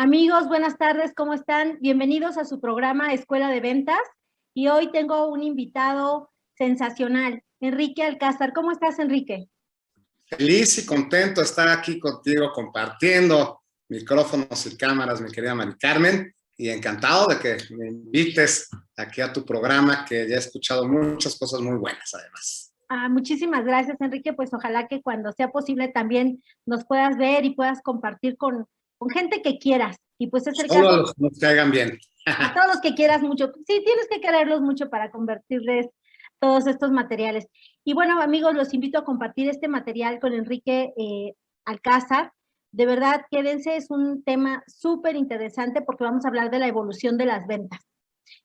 Amigos, buenas tardes, ¿cómo están? Bienvenidos a su programa Escuela de Ventas. Y hoy tengo un invitado sensacional, Enrique Alcázar. ¿Cómo estás, Enrique? Feliz y contento de estar aquí contigo compartiendo micrófonos y cámaras, mi querida Mari Carmen, y encantado de que me invites aquí a tu programa, que ya he escuchado muchas cosas muy buenas además. Muchísimas gracias, Enrique. Pues ojalá que cuando sea posible también nos puedas ver y puedas compartir con gente que quieras. Y pues es el Solo caso. a los que nos caigan bien. A todos los que quieras mucho. Sí, tienes que quererlos mucho para convertirles todos estos materiales. Y bueno, amigos, los invito a compartir este material con Enrique Alcázar. De verdad, quédense, es un tema súper interesante porque vamos a hablar de la evolución de las ventas.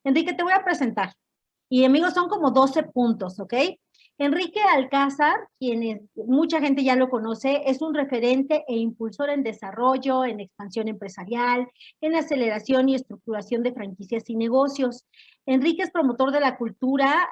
Enrique, te voy a presentar. Y amigos, son como 12 puntos, ¿ok? Enrique Alcázar, mucha gente ya lo conoce, es un referente e impulsor en desarrollo, en expansión empresarial, en aceleración y estructuración de franquicias y negocios. Enrique es promotor de la cultura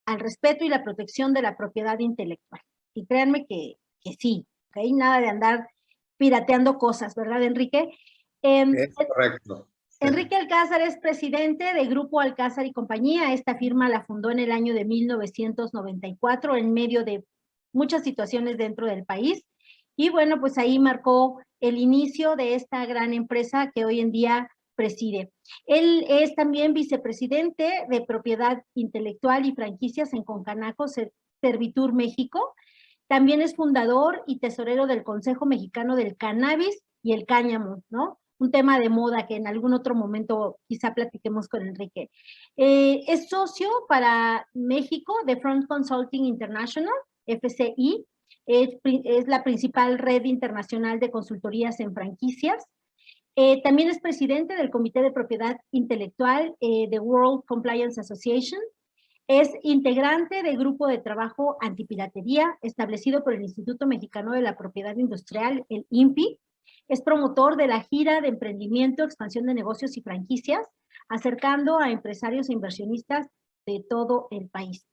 al respeto y la protección de la propiedad intelectual. Y créanme que sí, ¿ok? Nada de andar pirateando cosas, ¿verdad, Enrique? Es correcto. Enrique Alcázar es presidente de Grupo Alcázar y Compañía. Esta firma la fundó en el año de 1994 en medio de muchas situaciones dentro del país. Y bueno, pues ahí marcó el inicio de esta gran empresa que hoy en día preside. Él es también vicepresidente de Propiedad Intelectual y Franquicias en Concanaco Servitur México. También es fundador y tesorero del Consejo Mexicano del Cannabis y el Cáñamo, ¿no? Un tema de moda que en algún otro momento quizá platiquemos con Enrique. Es socio para México de Front Consulting International, FCI, es la principal red internacional de consultorías en franquicias. También es presidente del Comité de Propiedad Intelectual de World Compliance Association. Es integrante del Grupo de Trabajo Antipiratería, establecido por el Instituto Mexicano de la Propiedad Industrial, el INPI. Es promotor de la gira de emprendimiento, expansión de negocios y franquicias, acercando a empresarios e inversionistas de todo el país.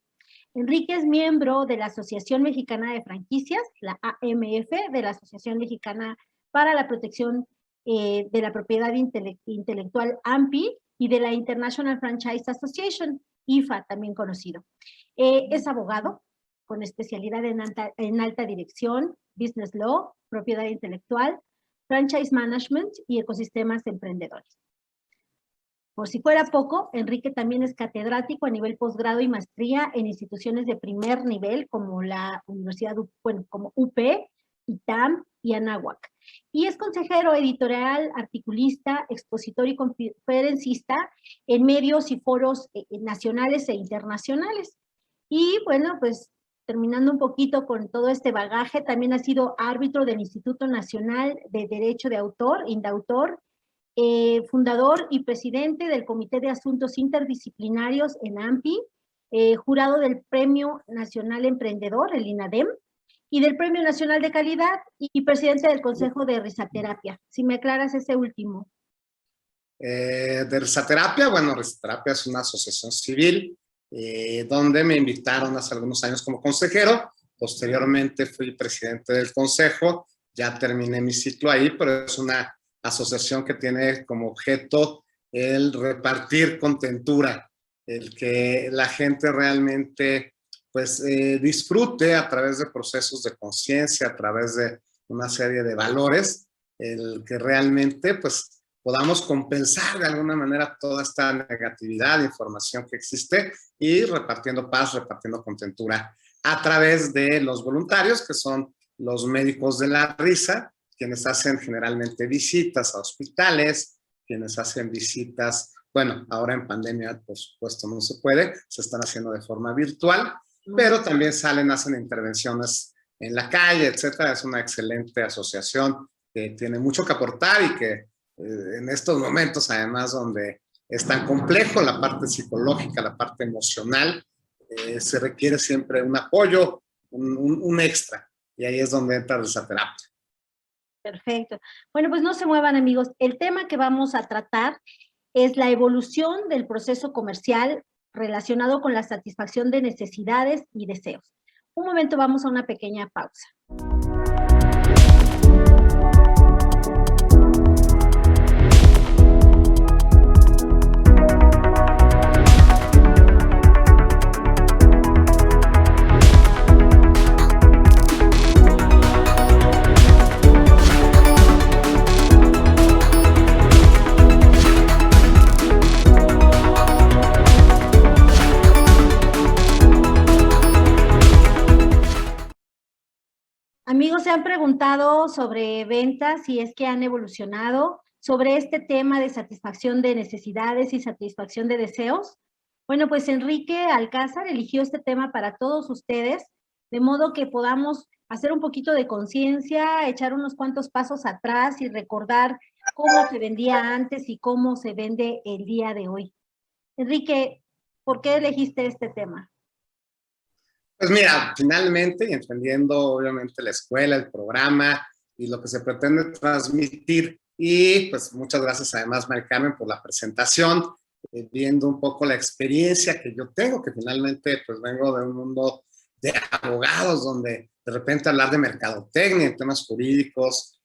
Enrique es miembro de la Asociación Mexicana de Franquicias, la AMF, de la Asociación Mexicana para la Protección de la Propiedad Intelectual, AMPI, y de la International Franchise Association, IFA, también conocido. Es abogado, con especialidad en alta dirección, business law, propiedad intelectual, franchise management y ecosistemas emprendedores. Por si fuera poco, Enrique también es catedrático a nivel posgrado y maestría en instituciones de primer nivel como la Universidad, como UP, ITAM y Anáhuac. Y es consejero editorial, articulista, expositor y conferencista en medios y foros nacionales e internacionales. Y bueno, pues terminando un poquito con todo este bagaje, también ha sido árbitro del Instituto Nacional de Derecho de Autor, INDAUTOR, fundador y presidente del Comité de Asuntos Interdisciplinarios en AMPI, jurado del Premio Nacional Emprendedor, el INADEM, y del Premio Nacional de Calidad, y presidente del Consejo de Risaterapia. Si me aclaras ese último. De Risaterapia, bueno, Risaterapia es una asociación civil donde me invitaron hace algunos años como consejero. Posteriormente fui presidente del consejo, ya terminé mi ciclo ahí, pero es una asociación que tiene como objeto el repartir contentura, el que la gente realmente pues disfrute a través de procesos de conciencia, a través de una serie de valores, el que realmente pues podamos compensar de alguna manera toda esta negatividad, información que existe, y repartiendo paz, repartiendo contentura a través de los voluntarios, que son los médicos de la risa, quienes hacen generalmente visitas a hospitales, quienes hacen visitas, bueno, ahora en pandemia, por supuesto, no se puede, se están haciendo de forma virtual, pero también hacen intervenciones en la calle, etcétera. Es una excelente asociación que tiene mucho que aportar y que en estos momentos, además, donde es tan complejo la parte psicológica, la parte emocional, se requiere siempre un apoyo, un extra, y ahí es donde entra esa terapia. Perfecto. Bueno, pues no se muevan, amigos. El tema que vamos a tratar es la evolución del proceso comercial relacionado con la satisfacción de necesidades y deseos. Un momento, vamos a una pequeña pausa. se han preguntado sobre ventas, si es que han evolucionado, sobre este tema de satisfacción de necesidades y satisfacción de deseos. Bueno, pues Enrique Alcázar eligió este tema para todos ustedes, de modo que podamos hacer un poquito de conciencia, echar unos cuantos pasos atrás y recordar cómo se vendía antes y cómo se vende el día de hoy. Enrique, ¿por qué elegiste este tema? Pues mira, finalmente, y entendiendo obviamente la escuela, el programa y lo que se pretende transmitir, y pues muchas gracias además, Mari Carmen, por la presentación, viendo un poco la experiencia que yo tengo, que finalmente pues vengo de un mundo de abogados, donde de repente hablar de mercadotecnia, en temas jurídicos,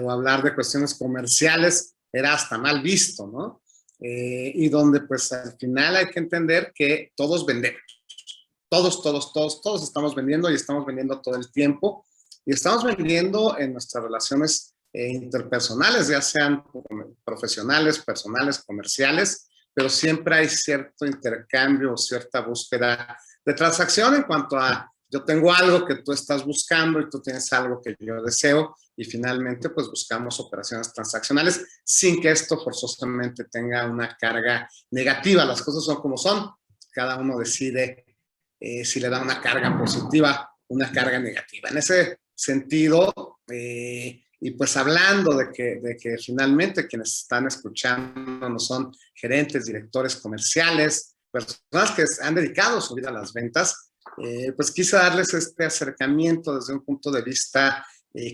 o hablar de cuestiones comerciales, era hasta mal visto, ¿no? Y donde pues al final hay que entender que todos vendemos. Todos estamos vendiendo y estamos vendiendo todo el tiempo y estamos vendiendo en nuestras relaciones interpersonales, ya sean profesionales, personales, comerciales, pero siempre hay cierto intercambio o cierta búsqueda de transacción en cuanto a yo tengo algo que tú estás buscando y tú tienes algo que yo deseo y finalmente pues buscamos operaciones transaccionales sin que esto forzosamente tenga una carga negativa. Las cosas son como son, cada uno decide si le da una carga positiva, una carga negativa. En ese sentido, y pues hablando de que finalmente quienes están escuchando no son gerentes, directores comerciales, personas que han dedicado su vida a las ventas, pues quise darles este acercamiento desde un punto de vista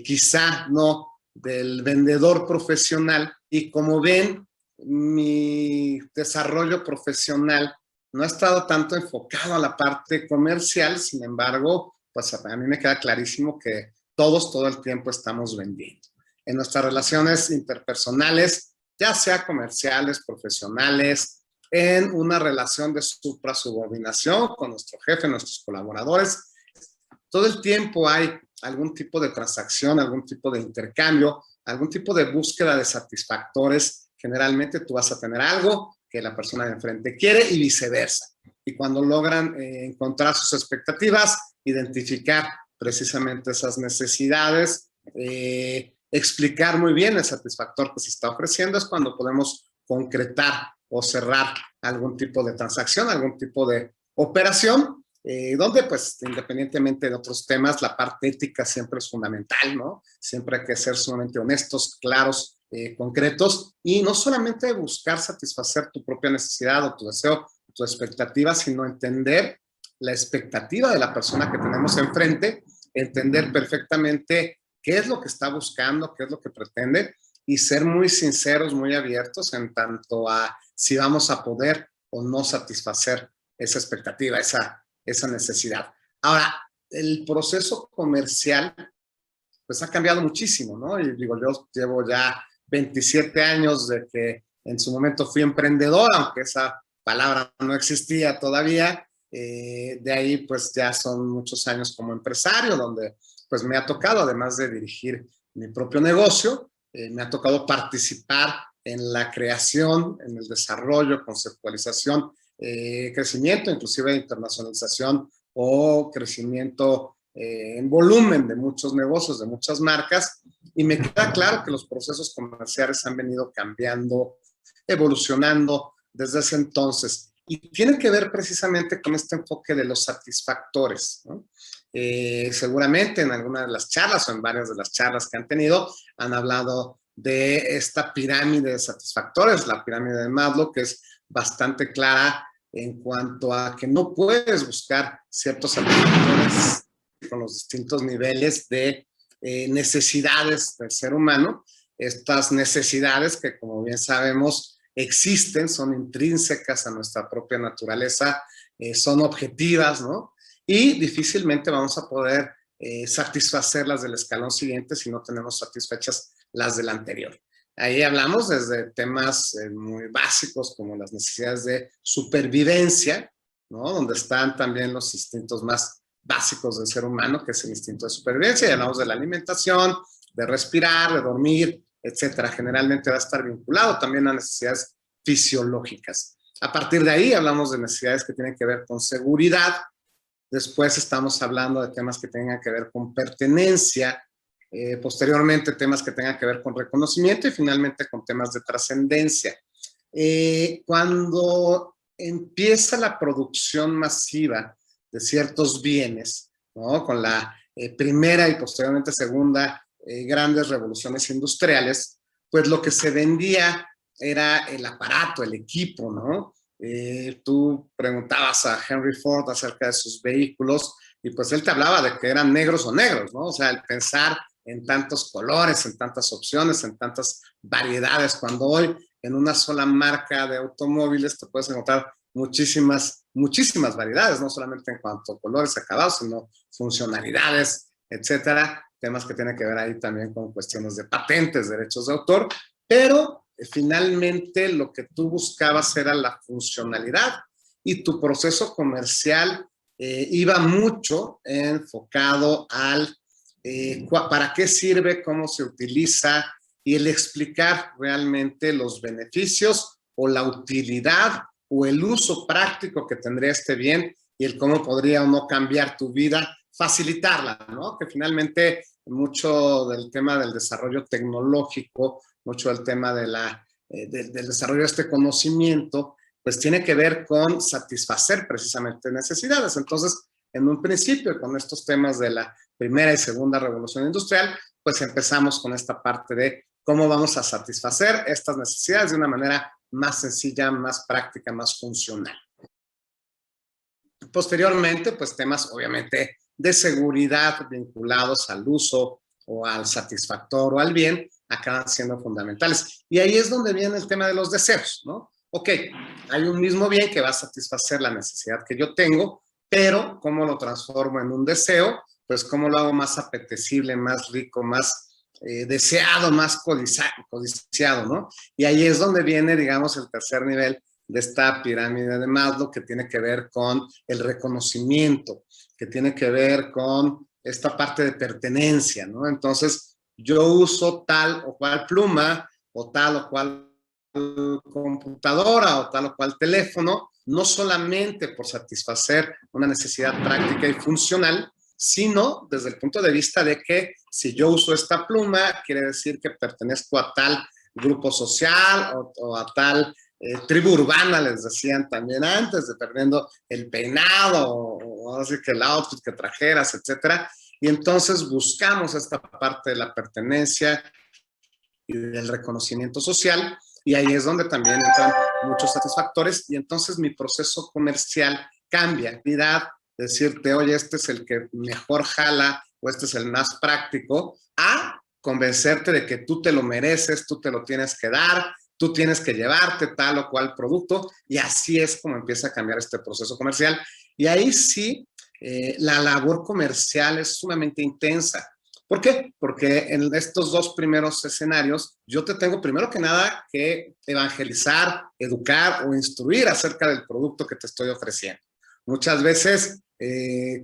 quizá no del vendedor profesional, y como ven, mi desarrollo profesional no ha estado tanto enfocado a la parte comercial, sin embargo, pues a mí me queda clarísimo que todos todo el tiempo estamos vendiendo. En nuestras relaciones interpersonales, ya sea comerciales, profesionales, en una relación de suprasubordinación con nuestro jefe, nuestros colaboradores, todo el tiempo hay algún tipo de transacción, algún tipo de intercambio, algún tipo de búsqueda de satisfactores. Generalmente tú vas a tener algo que la persona de enfrente quiere y viceversa. Y cuando logran encontrar sus expectativas, identificar precisamente esas necesidades, explicar muy bien el satisfactor que se está ofreciendo, es cuando podemos concretar o cerrar algún tipo de transacción, algún tipo de operación, donde pues independientemente de otros temas, la parte ética siempre es fundamental, ¿no? Siempre hay que ser sumamente honestos, claros, concretos, y no solamente buscar satisfacer tu propia necesidad o tu deseo, tu expectativa, sino entender la expectativa de la persona que tenemos enfrente, entender perfectamente qué es lo que está buscando, qué es lo que pretende, y ser muy sinceros, muy abiertos en tanto a si vamos a poder o no satisfacer esa expectativa, esa necesidad. Ahora, el proceso comercial pues ha cambiado muchísimo, ¿no? Y digo, yo llevo ya 27 años de que en su momento fui emprendedor, aunque esa palabra no existía todavía. De ahí pues ya son muchos años como empresario, donde pues me ha tocado, además de dirigir mi propio negocio, me ha tocado participar en la creación, en el desarrollo, conceptualización, crecimiento, inclusive internacionalización o crecimiento en volumen de muchos negocios, de muchas marcas, y me queda claro que los procesos comerciales han venido cambiando, evolucionando desde ese entonces, y tiene que ver precisamente con este enfoque de los satisfactores, ¿no? Seguramente en algunas de las charlas o en varias de las charlas que han tenido han hablado de esta pirámide de satisfactores, la pirámide de Maslow, que es bastante clara en cuanto a que no puedes buscar ciertos satisfactores con los distintos niveles de necesidades del ser humano. Estas necesidades que, como bien sabemos, existen, son intrínsecas a nuestra propia naturaleza, son objetivas, ¿no? Y difícilmente vamos a poder satisfacerlas del escalón siguiente si no tenemos satisfechas las del anterior. Ahí hablamos desde temas muy básicos como las necesidades de supervivencia, ¿no? Donde están también los instintos más básicos del ser humano, que es el instinto de supervivencia, y hablamos de la alimentación, de respirar, de dormir, etcétera. Generalmente va a estar vinculado también a necesidades fisiológicas. A partir de ahí hablamos de necesidades que tienen que ver con seguridad. Después estamos hablando de temas que tengan que ver con pertenencia, posteriormente temas que tengan que ver con reconocimiento y finalmente con temas de trascendencia. Cuando empieza la producción masiva de ciertos bienes, ¿no? Con la primera y posteriormente segunda grandes revoluciones industriales, pues lo que se vendía era el aparato, el equipo, ¿no? Tú preguntabas a Henry Ford acerca de sus vehículos y pues él te hablaba de que eran negros o negros, ¿no? O sea, el pensar en tantos colores, en tantas opciones, en tantas variedades, cuando hoy en una sola marca de automóviles te puedes encontrar muchísimas variedades, no solamente en cuanto a colores, acabados, sino funcionalidades, etcétera, temas que tienen que ver ahí también con cuestiones de patentes, derechos de autor, pero finalmente lo que tú buscabas era la funcionalidad y tu proceso comercial iba mucho enfocado al para qué sirve, cómo se utiliza y el explicar realmente los beneficios o la utilidad o el uso práctico que tendría este bien y el cómo podría o no cambiar tu vida, facilitarla, ¿no? Que finalmente mucho del tema del desarrollo tecnológico, mucho del tema de del desarrollo de este conocimiento, pues tiene que ver con satisfacer precisamente necesidades. Entonces, en un principio, con estos temas de la primera y segunda revolución industrial, pues empezamos con esta parte de cómo vamos a satisfacer estas necesidades de una manera más sencilla, más práctica, más funcional. Posteriormente, pues temas obviamente de seguridad vinculados al uso o al satisfactor o al bien acaban siendo fundamentales. Y ahí es donde viene el tema de los deseos, ¿no? Ok, hay un mismo bien que va a satisfacer la necesidad que yo tengo, pero ¿cómo lo transformo en un deseo? Pues ¿cómo lo hago más apetecible, más rico, más deseado, más codiciado, ¿no? Y ahí es donde viene, digamos, el tercer nivel de esta pirámide de Maslow, que tiene que ver con el reconocimiento, que tiene que ver con esta parte de pertenencia, ¿no? Entonces, yo uso tal o cual pluma, o tal o cual computadora, o tal o cual teléfono, no solamente por satisfacer una necesidad práctica y funcional, sino desde el punto de vista de que si yo uso esta pluma, quiere decir que pertenezco a tal grupo social o a tal tribu urbana, les decían también antes, dependiendo el peinado o así que el outfit que trajeras, etcétera. Y entonces buscamos esta parte de la pertenencia y del reconocimiento social, y ahí es donde también entran muchos satisfactores, y entonces mi proceso comercial cambia, decirte, oye, este es el que mejor jala, o este es el más práctico, a convencerte de que tú te lo mereces, tú te lo tienes que dar, tú tienes que llevarte tal o cual producto, y así es como empieza a cambiar este proceso comercial. Y ahí sí, la labor comercial es sumamente intensa. ¿Por qué? Porque en estos dos primeros escenarios, yo te tengo primero que nada que evangelizar, educar o instruir acerca del producto que te estoy ofreciendo. Muchas veces,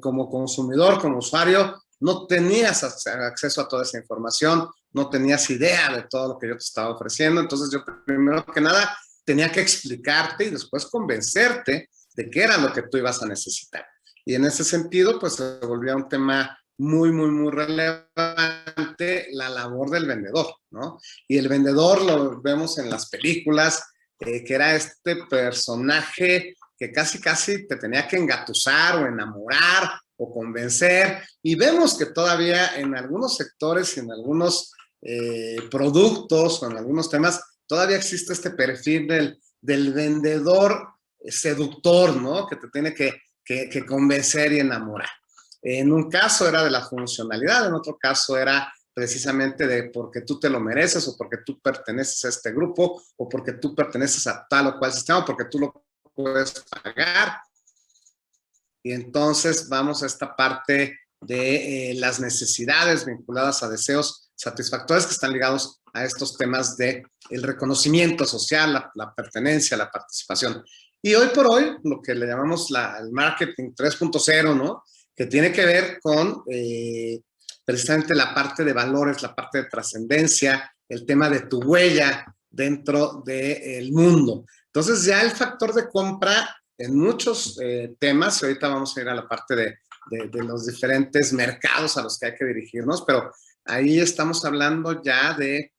como consumidor, como usuario, no tenías acceso a toda esa información, no tenías idea de todo lo que yo te estaba ofreciendo. Entonces yo primero que nada tenía que explicarte y después convencerte de qué era lo que tú ibas a necesitar. Y en ese sentido, pues se volvía un tema muy relevante la labor del vendedor, ¿no? Y el vendedor lo vemos en las películas, que era este personaje que casi te tenía que engatusar o enamorar o convencer, y vemos que todavía en algunos sectores y en algunos productos o en algunos temas todavía existe este perfil del vendedor seductor, ¿no? Que te tiene que convencer y enamorar. En un caso era de la funcionalidad, en otro caso era precisamente de porque tú te lo mereces, o porque tú perteneces a este grupo, o porque tú perteneces a tal o cual sistema, o porque tú lo puedes pagar. Y entonces vamos a esta parte de las necesidades vinculadas a deseos satisfactorios que están ligados a estos temas de el reconocimiento social, la pertenencia, la participación. Y hoy por hoy, lo que le llamamos el marketing 3.0, ¿no? Que tiene que ver con precisamente la parte de valores, la parte de trascendencia, el tema de tu huella dentro del mundo. Entonces ya el factor de compra en muchos temas, y ahorita vamos a ir a la parte de los diferentes mercados a los que hay que dirigirnos, pero ahí estamos hablando ya de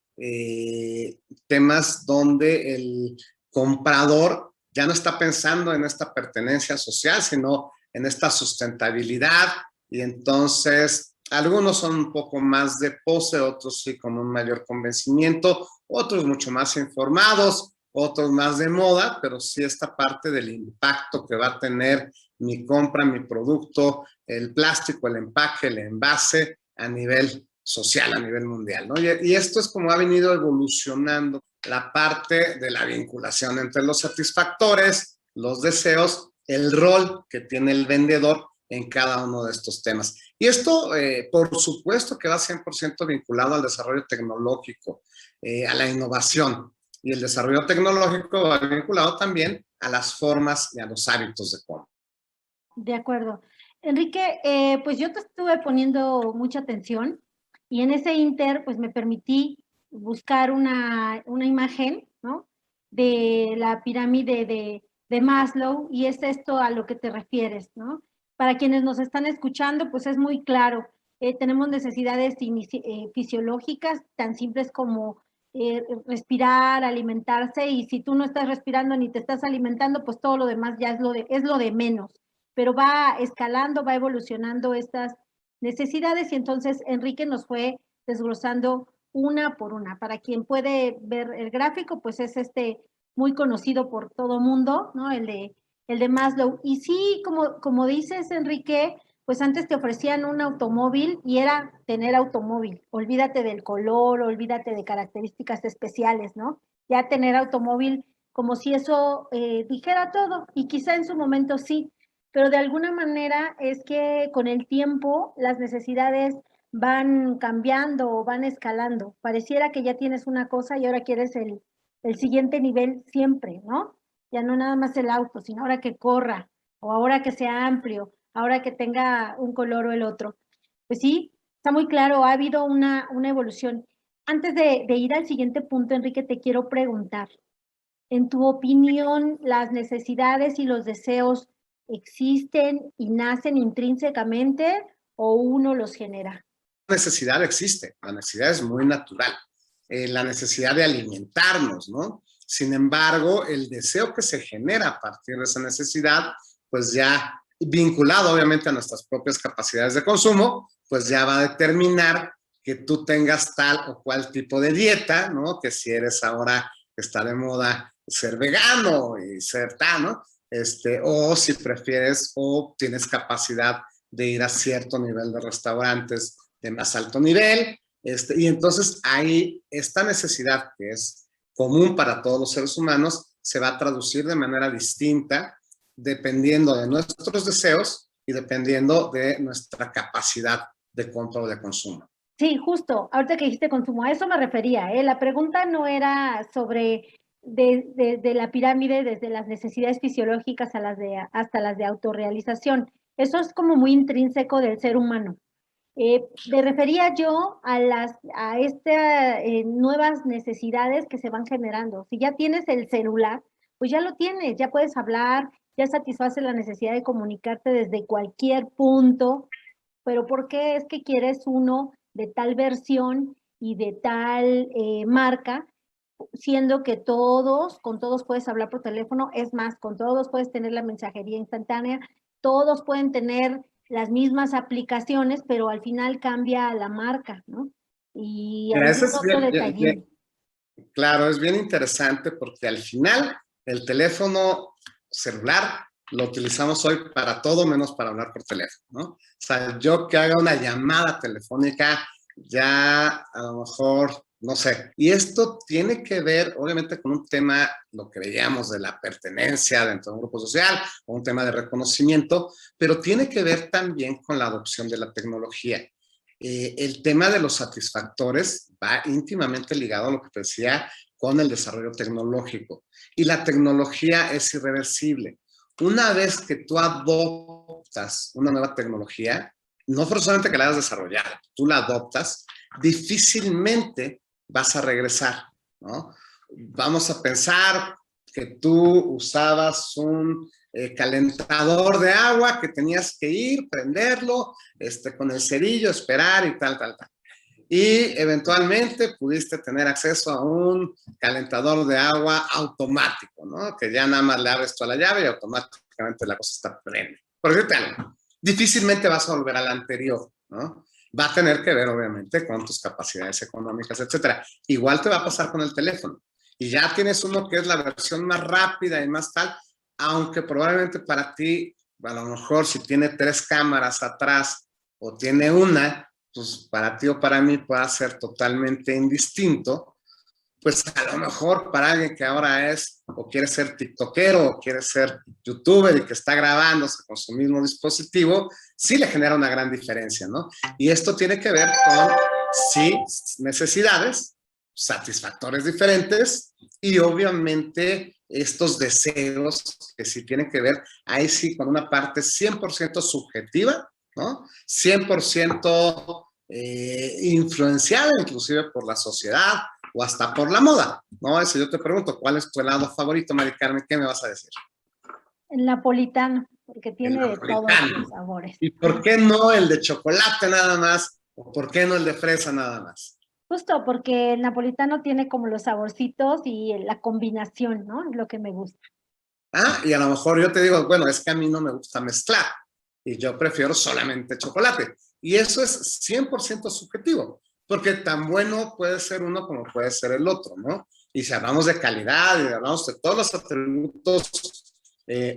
temas donde el comprador ya no está pensando en esta pertenencia social, sino en esta sustentabilidad, y entonces algunos son un poco más de pose, otros sí con un mayor convencimiento, otros mucho más informados, otros más de moda, pero sí esta parte del impacto que va a tener mi compra, mi producto, el plástico, el empaque, el envase a nivel social, a nivel mundial, ¿no? Y esto es como ha venido evolucionando la parte de la vinculación entre los satisfactores, los deseos, el rol que tiene el vendedor en cada uno de estos temas. Y esto, por supuesto, que va 100% vinculado al desarrollo tecnológico, a la innovación. Y el desarrollo tecnológico va vinculado también a las formas y a los hábitos de compra. De acuerdo. Enrique, pues yo te estuve poniendo mucha atención y en ese inter, pues me permití buscar una imagen, ¿no? De la pirámide de Maslow, y es esto a lo que te refieres, ¿no? Para quienes nos están escuchando, pues es muy claro. Tenemos necesidades fisiológicas tan simples como respirar, alimentarse, y si tú no estás respirando ni te estás alimentando, pues todo lo demás ya es lo de menos, pero va escalando, va evolucionando estas necesidades, y entonces Enrique nos fue desglosando una por una. Para quien puede ver el gráfico, pues es muy conocido por todo mundo, ¿no? El de Maslow. Y sí, como dices, Enrique, pues antes te ofrecían un automóvil y era tener automóvil. Olvídate del color, olvídate de características especiales, ¿no? Ya tener automóvil como si eso dijera todo, y quizá en su momento sí, pero de alguna manera es que con el tiempo las necesidades van cambiando o van escalando. Pareciera que ya tienes una cosa y ahora quieres el siguiente nivel siempre, ¿no? Ya no nada más el auto, sino ahora que corra, o ahora que sea amplio, ahora que tenga un color o el otro. Pues sí, está muy claro, ha habido una evolución. Antes de ir al siguiente punto, Enrique, te quiero preguntar, en tu opinión, ¿las necesidades y los deseos existen y nacen intrínsecamente o uno los genera? La necesidad existe, la necesidad es muy natural, la necesidad de alimentarnos, ¿no? Sin embargo, el deseo que se genera a partir de esa necesidad, pues ya vinculado obviamente a nuestras propias capacidades de consumo, pues ya va a determinar que tú tengas tal o cual tipo de dieta, ¿no? Que si eres ahora, está de moda ser vegano y ser tal, ¿no? O si prefieres o tienes capacidad de ir a cierto nivel de restaurantes de más alto nivel, y entonces ahí esta necesidad que es común para todos los seres humanos se va a traducir de manera distinta dependiendo de nuestros deseos y dependiendo de nuestra capacidad de compra o de consumo. Sí, justo, ahorita que dijiste consumo, a eso me refería, ¿eh? La pregunta no era sobre de la pirámide desde las necesidades fisiológicas hasta las de autorrealización. Eso es como muy intrínseco del ser humano. Me refería yo a estas nuevas necesidades que se van generando. Si ya tienes el celular, pues ya lo tienes, ya puedes hablar, ya satisface la necesidad de comunicarte desde cualquier punto, pero ¿por qué es que quieres uno de tal versión y de tal marca, siendo que con todos puedes hablar por teléfono? Es más, con todos puedes tener la mensajería instantánea, todos pueden tener las mismas aplicaciones, pero al final cambia la marca, ¿no? Y Mira, algún eso es otro detallín. claro, es bien interesante porque al final el teléfono celular lo utilizamos hoy para todo menos para hablar por teléfono, ¿no? O sea, yo que haga una llamada telefónica, ya a lo mejor, no sé. Y esto tiene que ver, obviamente, con un tema, lo que veíamos de la pertenencia dentro de un grupo social, o un tema de reconocimiento, pero tiene que ver también con la adopción de la tecnología. El tema de los satisfactores va íntimamente ligado a lo que te decía con el desarrollo tecnológico. Y la tecnología es irreversible. Una vez que tú adoptas una nueva tecnología, no forzosamente que la hayas desarrollado, tú la adoptas, difícilmente vas a regresar, ¿no? Vamos a pensar que tú usabas un calentador de agua que tenías que ir, prenderlo, con el cerillo, esperar y tal. y eventualmente pudiste tener acceso a un calentador de agua automático, ¿no? Que ya nada más le abres tú a la llave y automáticamente la cosa está prende. Por decirte algo, difícilmente vas a volver al anterior, ¿no? Va a tener que ver, obviamente, con tus capacidades económicas, etcétera. Igual te va a pasar con el teléfono. Y ya tienes uno que es la versión más rápida y más tal, aunque probablemente para ti, a lo mejor si tiene 3 cámaras atrás o tiene una, pues para ti o para mí pueda ser totalmente indistinto, pues a lo mejor para alguien que ahora es o quiere ser tiktokero o quiere ser youtuber y que está grabándose con su mismo dispositivo, sí le genera una gran diferencia, ¿no? Y esto tiene que ver con, sí, necesidades, satisfactores diferentes y obviamente estos deseos que sí tienen que ver, ahí sí, con una parte 100% subjetiva, ¿no? 100% influenciada inclusive por la sociedad o hasta por la moda, ¿no? Si yo te pregunto, ¿cuál es tu helado favorito, Mari Carmen? ¿Qué me vas a decir? El napolitano, porque tiene de todos los sabores. ¿Y por qué no el de chocolate nada más? ¿O por qué no el de fresa nada más? Justo, porque el napolitano tiene como los saborcitos y la combinación, ¿no? Es lo que me gusta. Ah, y a lo mejor yo te digo, bueno, es que a mí no me gusta mezclar y yo prefiero solamente chocolate. Y eso es 100% subjetivo, porque tan bueno puede ser uno como puede ser el otro, ¿no? Y si hablamos de calidad y hablamos de todos los atributos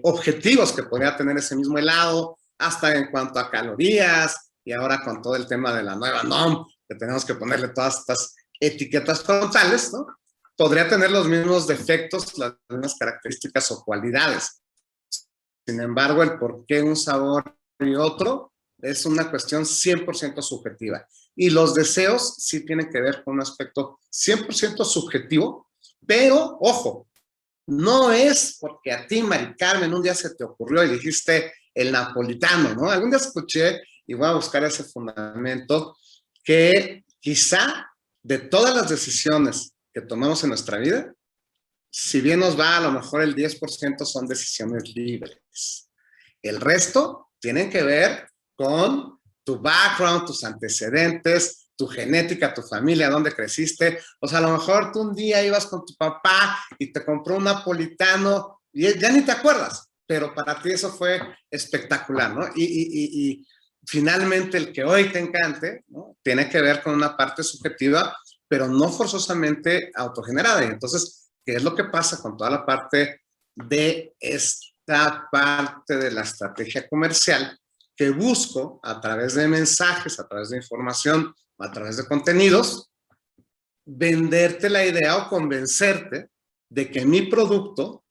objetivos que podría tener ese mismo helado, hasta en cuanto a calorías, y ahora con todo el tema de la nueva NOM, que tenemos que ponerle todas estas etiquetas frontales, ¿no? Podría tener los mismos defectos, las mismas características o cualidades. Sin embargo, el por qué un sabor y otro es una cuestión 100% subjetiva. Y los deseos sí tienen que ver con un aspecto 100% subjetivo, pero, ojo, no es porque a ti, Mari Carmen, un día se te ocurrió y dijiste el napolitano, ¿no? Algún día escuché, y voy a buscar ese fundamento, que quizá de todas las decisiones que tomamos en nuestra vida, si bien nos va, a lo mejor el 10% son decisiones libres. El resto tienen que ver con tu background, tus antecedentes, tu genética, tu familia, dónde creciste. O sea, a lo mejor tú un día ibas con tu papá y te compró un napolitano y ya ni te acuerdas, pero para ti eso fue espectacular, ¿no? Y finalmente el que hoy te encante, ¿no? Tiene que ver con una parte subjetiva, pero no forzosamente autogenerada. Y entonces, ¿qué es lo que pasa con toda la parte de esta parte de la estrategia comercial que busco a través de mensajes, a través de información, a través de contenidos, venderte la idea o convencerte de que mi producto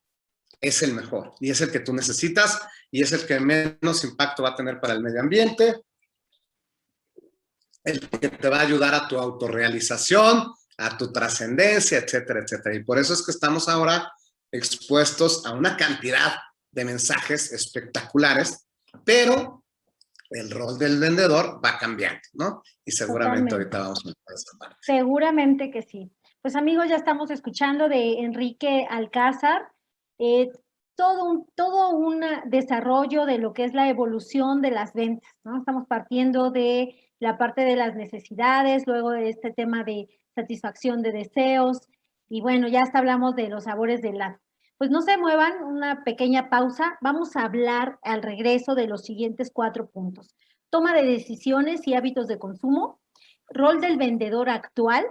es el mejor y es el que tú necesitas y es el que menos impacto va a tener para el medio ambiente, el que te va a ayudar a tu autorrealización, a tu trascendencia, etcétera, etcétera. Y por eso es que estamos ahora expuestos a una cantidad de mensajes espectaculares, pero el rol del vendedor va cambiando, ¿no? Y seguramente ahorita vamos a ver esa parte. Seguramente que sí. Pues amigos, ya estamos escuchando de Enrique Alcázar, todo un desarrollo de lo que es la evolución de las ventas, ¿no? Estamos partiendo de la parte de las necesidades, luego de este tema de satisfacción de deseos, y bueno, ya hasta hablamos de los sabores del helado. Pues no se muevan, una pequeña pausa. Vamos a hablar al regreso de los siguientes 4 puntos. Toma de decisiones y hábitos de consumo, rol del vendedor actual,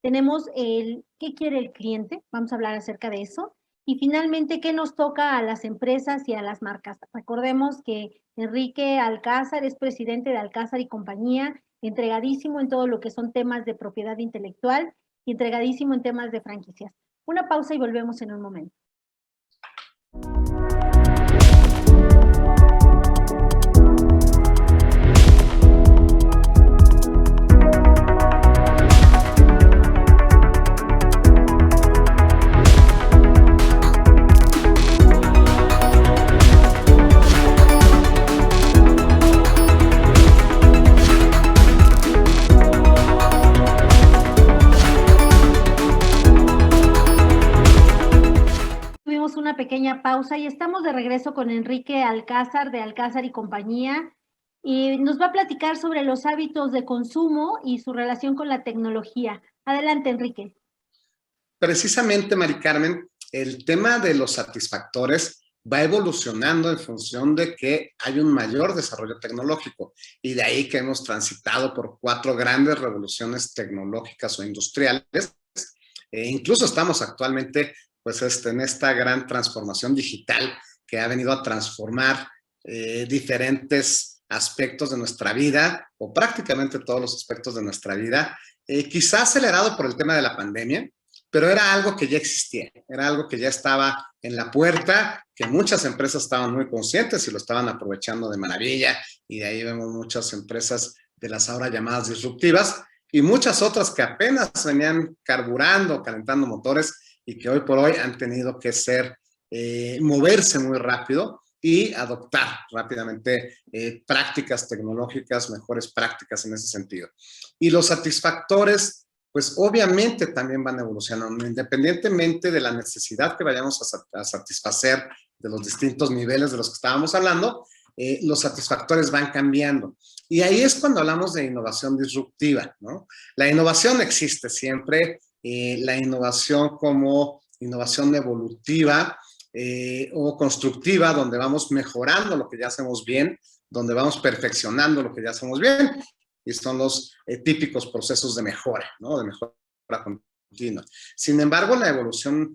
tenemos el qué quiere el cliente, vamos a hablar acerca de eso, y finalmente qué nos toca a las empresas y a las marcas. Recordemos que Enrique Alcázar es presidente de Alcázar y Compañía, entregadísimo en todo lo que son temas de propiedad intelectual y entregadísimo en temas de franquicias. Una pausa y volvemos en un momento. Una pequeña pausa y estamos de regreso con Enrique Alcázar de Alcázar y Compañía. y nos va a platicar sobre los hábitos de consumo y su relación con la tecnología. Adelante, Enrique. Precisamente, Mari Carmen, el tema de los satisfactores va evolucionando en función de que hay un mayor desarrollo tecnológico y de ahí que hemos transitado por 4 grandes revoluciones tecnológicas o industriales. Incluso estamos actualmente pues, en esta gran transformación digital que ha venido a transformar diferentes aspectos de nuestra vida o prácticamente todos los aspectos de nuestra vida, quizá acelerado por el tema de la pandemia, pero era algo que ya existía, era algo que ya estaba en la puerta, que muchas empresas estaban muy conscientes y lo estaban aprovechando de maravilla, y de ahí vemos muchas empresas de las ahora llamadas disruptivas, y muchas otras que apenas venían carburando, calentando motores, y que hoy por hoy han tenido que moverse muy rápido y adoptar rápidamente prácticas tecnológicas, mejores prácticas en ese sentido. Y los satisfactores, pues obviamente también van evolucionando, independientemente de la necesidad que vayamos a satisfacer de los distintos niveles de los que estábamos hablando, los satisfactores van cambiando. Y ahí es cuando hablamos de innovación disruptiva, ¿no? La innovación existe siempre, la innovación como innovación evolutiva o constructiva, donde vamos mejorando lo que ya hacemos bien, donde vamos perfeccionando lo que ya hacemos bien, y son los típicos procesos de mejora, ¿no? De mejora continua. Sin embargo, la evolución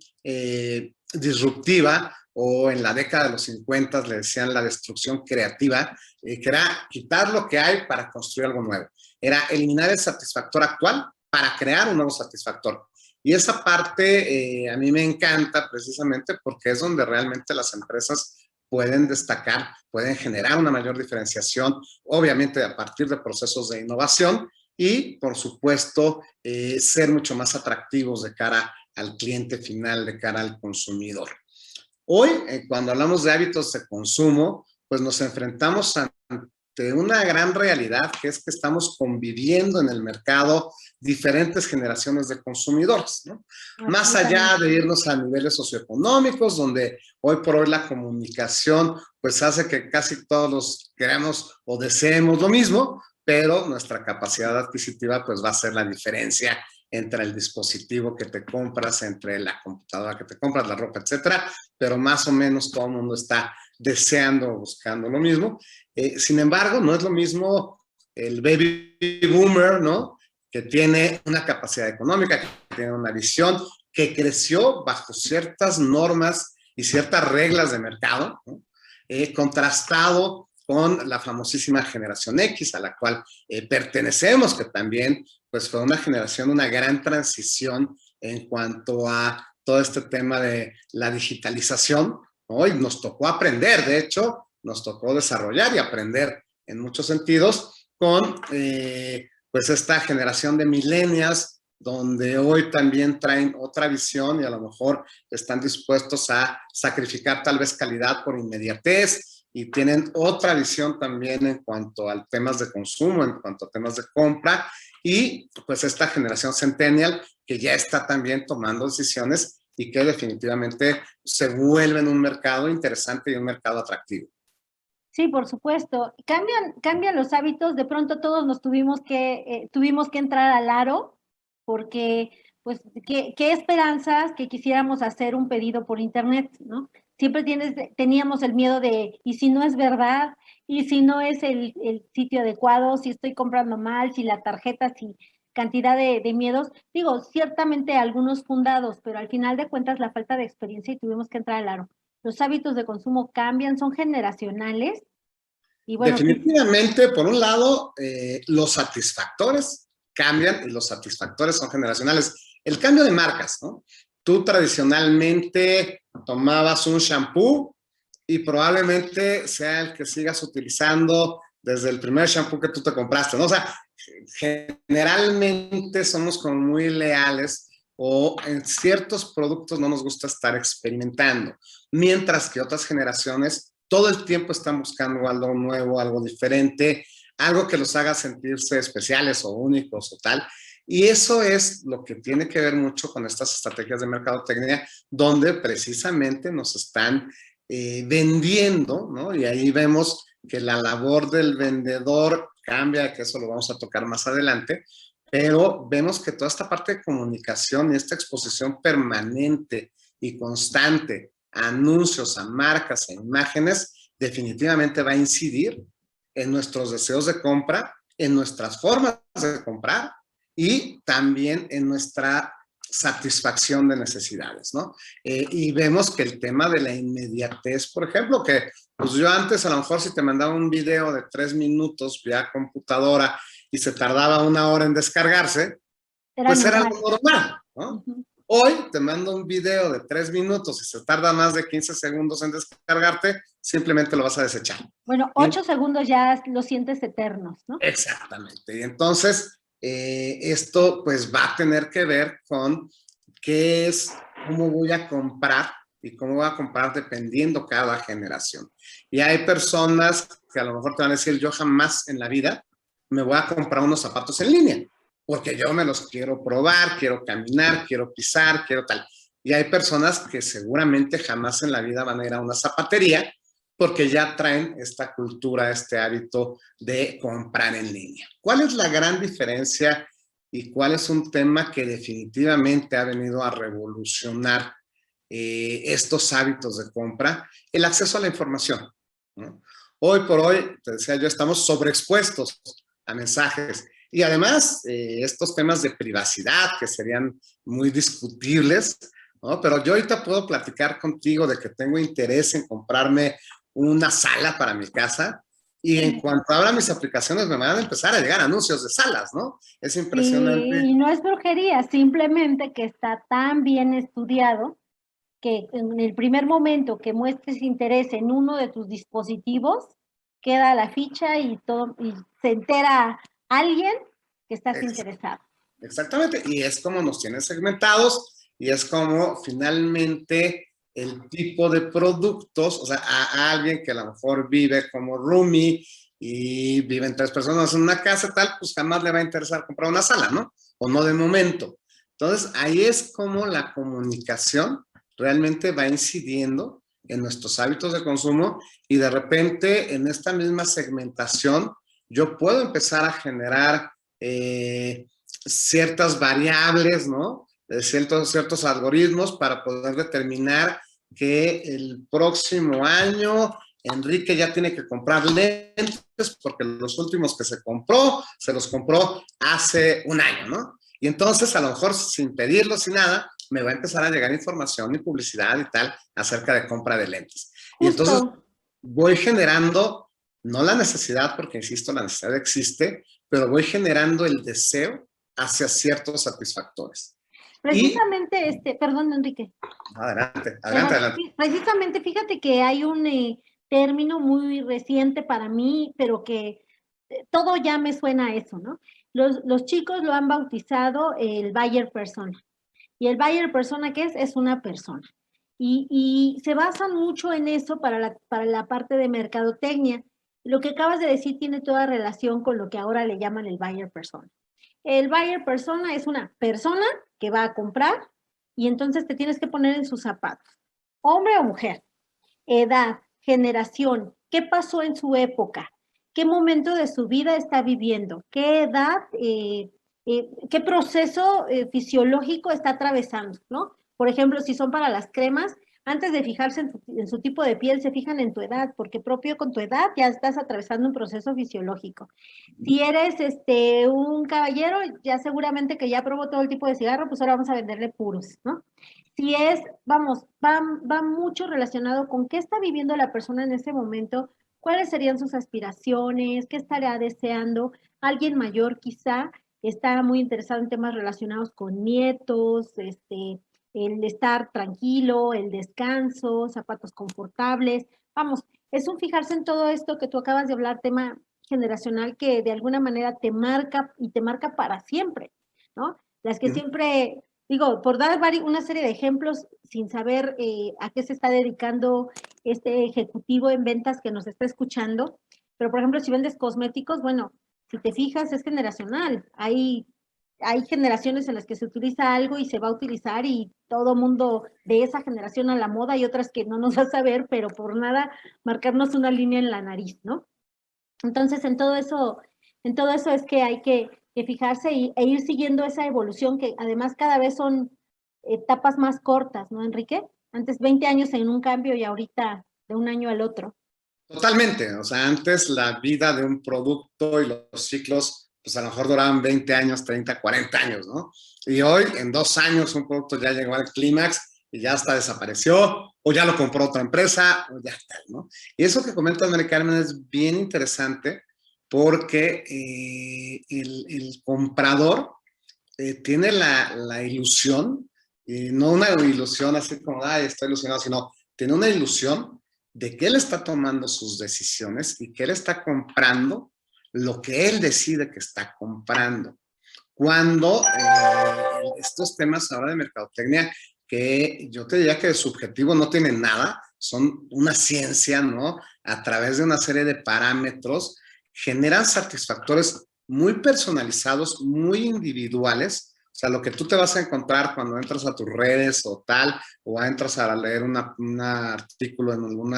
disruptiva, o en la década de los 50 le decían la destrucción creativa, que era quitar lo que hay para construir algo nuevo. Era eliminar el satisfactor actual para crear un nuevo satisfactor. Y esa parte a mí me encanta precisamente porque es donde realmente las empresas pueden destacar, pueden generar una mayor diferenciación, obviamente a partir de procesos de innovación y, por supuesto, ser mucho más atractivos de cara al cliente final, de cara al consumidor. Hoy, cuando hablamos de hábitos de consumo, pues nos enfrentamos ante una gran realidad, que es que estamos conviviendo en el mercado diferentes generaciones de consumidores, ¿no? Más allá de irnos a niveles socioeconómicos, donde hoy por hoy la comunicación pues hace que casi todos los queremos o deseemos lo mismo, pero nuestra capacidad adquisitiva pues va a ser la diferencia entre el dispositivo que te compras, entre la computadora que te compras, la ropa, etcétera, pero más o menos todo el mundo está deseando o buscando lo mismo. Sin embargo, no es lo mismo el baby boomer, ¿no? Que tiene una capacidad económica, que tiene una visión, que creció bajo ciertas normas y ciertas reglas de mercado, ¿no? Contrastado con la famosísima generación X, a la cual pertenecemos, que también pues fue una generación, una gran transición en cuanto a todo este tema de la digitalización, ¿no? Y nos tocó aprender, de hecho, nos tocó desarrollar y aprender en muchos sentidos con pues esta generación de millennials, donde hoy también traen otra visión y a lo mejor están dispuestos a sacrificar tal vez calidad por inmediatez, y tienen otra visión también en cuanto a temas de consumo, en cuanto a temas de compra, y pues esta generación centennial que ya está también tomando decisiones y que definitivamente se vuelven un mercado interesante y un mercado atractivo. Sí, por supuesto. Cambian los hábitos. De pronto todos nos tuvimos que entrar al aro, porque, pues, qué esperanzas que quisiéramos hacer un pedido por internet, ¿no? Siempre teníamos el miedo de, ¿y si no es verdad? ¿Y si no es el sitio adecuado? ¿Si estoy comprando mal? ¿Si la tarjeta? ¿Si cantidad de miedos? Digo, ciertamente algunos fundados, pero al final de cuentas la falta de experiencia y tuvimos que entrar al aro. Los hábitos de consumo cambian, son generacionales. Y bueno, definitivamente, por un lado, los satisfactores cambian y los satisfactores son generacionales. El cambio de marcas, ¿no? Tú tradicionalmente tomabas un shampoo y probablemente sea el que sigas utilizando desde el primer shampoo que tú te compraste, ¿no? O sea, generalmente somos como muy leales, o en ciertos productos no nos gusta estar experimentando, mientras que otras generaciones todo el tiempo están buscando algo nuevo, algo diferente, algo que los haga sentirse especiales o únicos o tal. Y eso es lo que tiene que ver mucho con estas estrategias de mercadotecnia, donde precisamente nos están vendiendo, ¿no? Y ahí vemos que la labor del vendedor cambia, que eso lo vamos a tocar más adelante, pero vemos que toda esta parte de comunicación y esta exposición permanente y constante a anuncios, a marcas, a imágenes, definitivamente va a incidir en nuestros deseos de compra, en nuestras formas de comprar y también en nuestra satisfacción de necesidades, ¿no? Y vemos que el tema de la inmediatez, por ejemplo, que pues yo antes a lo mejor si te mandaba un video de 3 minutos vía computadora y se tardaba 1 hora en descargarse, Era pues era normal. algo normal, ¿no? Hoy te mando un video de 3 minutos y se tarda más de 15 segundos en descargarte, simplemente lo vas a desechar. Bueno, 8 segundos ya lo sientes eternos, ¿no? Exactamente. Y entonces, esto pues va a tener que ver con qué es, cómo voy a comprar y cómo voy a comprar dependiendo cada generación. Y hay personas que a lo mejor te van a decir, yo jamás en la vida me voy a comprar unos zapatos en línea, porque yo me los quiero probar, quiero caminar, quiero pisar, quiero tal. Y hay personas que seguramente jamás en la vida van a ir a una zapatería porque ya traen esta cultura, este hábito de comprar en línea. ¿Cuál es la gran diferencia y cuál es un tema que definitivamente ha venido a revolucionar estos hábitos de compra? El acceso a la información, ¿no? Hoy por hoy, te decía yo, estamos sobreexpuestos a mensajes y además estos temas de privacidad que serían muy discutibles, ¿no? Pero yo ahorita puedo platicar contigo de que tengo interés en comprarme una sala para mi casa y en cuanto abra mis aplicaciones me van a empezar a llegar anuncios de salas, ¿no? Es impresionante. Y no es brujería, simplemente que está tan bien estudiado que en el primer momento que muestres interés en uno de tus dispositivos, queda la ficha y todo, y se entera alguien que estás interesado. Exactamente, y es como nos tienen segmentados y es como finalmente el tipo de productos, o sea, a alguien que a lo mejor vive como roomie y viven 3 personas en una casa tal, pues jamás le va a interesar comprar una sala, ¿no? O no de momento. Entonces, ahí es como la comunicación realmente va incidiendo en nuestros hábitos de consumo y de repente en esta misma segmentación yo puedo empezar a generar ciertas variables, ¿no? Ciertos algoritmos para poder determinar que el próximo año Enrique ya tiene que comprar lentes porque los últimos que se los compró hace un año, ¿no? Y entonces, a lo mejor sin pedirlo, sin nada, me va a empezar a llegar información y publicidad y tal acerca de compra de lentes. Justo. Y entonces voy generando, no la necesidad, porque insisto, la necesidad existe, pero voy generando el deseo hacia ciertos satisfactores. Precisamente, perdón, Enrique. Adelante, adelante. Precisamente, fíjate que hay un término muy reciente para mí, pero que todo ya me suena a eso, ¿no? Los chicos lo han bautizado el buyer persona. Y el buyer persona, ¿qué es? Es una persona. Y se basan mucho en eso para la parte de mercadotecnia. Lo que acabas de decir tiene toda relación con lo que ahora le llaman el buyer persona. El buyer persona es una persona que va a comprar y entonces te tienes que poner en sus zapatos. Hombre o mujer, edad, generación, qué pasó en su época, qué momento de su vida está viviendo, qué edad, qué proceso fisiológico está atravesando, ¿no? Por ejemplo, si son para las cremas, antes de fijarse en su tipo de piel, se fijan en tu edad, porque propio con tu edad ya estás atravesando un proceso fisiológico. Si eres un caballero, ya seguramente que ya probó todo el tipo de cigarro, pues ahora vamos a venderle puros, ¿no? Si es, vamos, va mucho relacionado con qué está viviendo la persona en ese momento, cuáles serían sus aspiraciones, qué estaría deseando. Alguien mayor quizá está muy interesado en temas relacionados con nietos, el estar tranquilo, el descanso, zapatos confortables. Vamos, es un fijarse en todo esto que tú acabas de hablar, tema generacional que de alguna manera te marca y te marca para siempre, ¿no? Las que siempre, digo, por dar una serie de ejemplos sin saber a qué se está dedicando este ejecutivo en ventas que nos está escuchando, pero por ejemplo, si vendes cosméticos, bueno, si te fijas, es generacional. Hay generaciones en las que se utiliza algo y se va a utilizar y todo mundo de esa generación a la moda y otras que no nos vas a ver, pero por nada marcarnos una línea en la nariz, ¿no? Entonces, en todo eso es que hay que fijarse e ir siguiendo esa evolución que además cada vez son etapas más cortas, ¿no, Enrique? Antes 20 años en un cambio y ahorita de un año al otro. Totalmente, o sea, antes la vida de un producto y los ciclos, pues a lo mejor duraban 20 años, 30, 40 años, ¿no? Y hoy, en 2 años, un producto ya llegó al clímax y ya hasta desapareció, o ya lo compró otra empresa, o ya está, ¿no? Y eso que comenta Mari Carmen es bien interesante porque el comprador tiene la ilusión, y no una ilusión así como, ay, estoy ilusionado, sino tiene una ilusión de que él está tomando sus decisiones y que él está comprando lo que él decide que está comprando. Cuando estos temas ahora de mercadotecnia, que yo te diría que de subjetivo no tienen nada, son una ciencia, ¿no? A través de una serie de parámetros, generan satisfactores muy personalizados, muy individuales. O sea, lo que tú te vas a encontrar cuando entras a tus redes o tal, o entras a leer un artículo en algún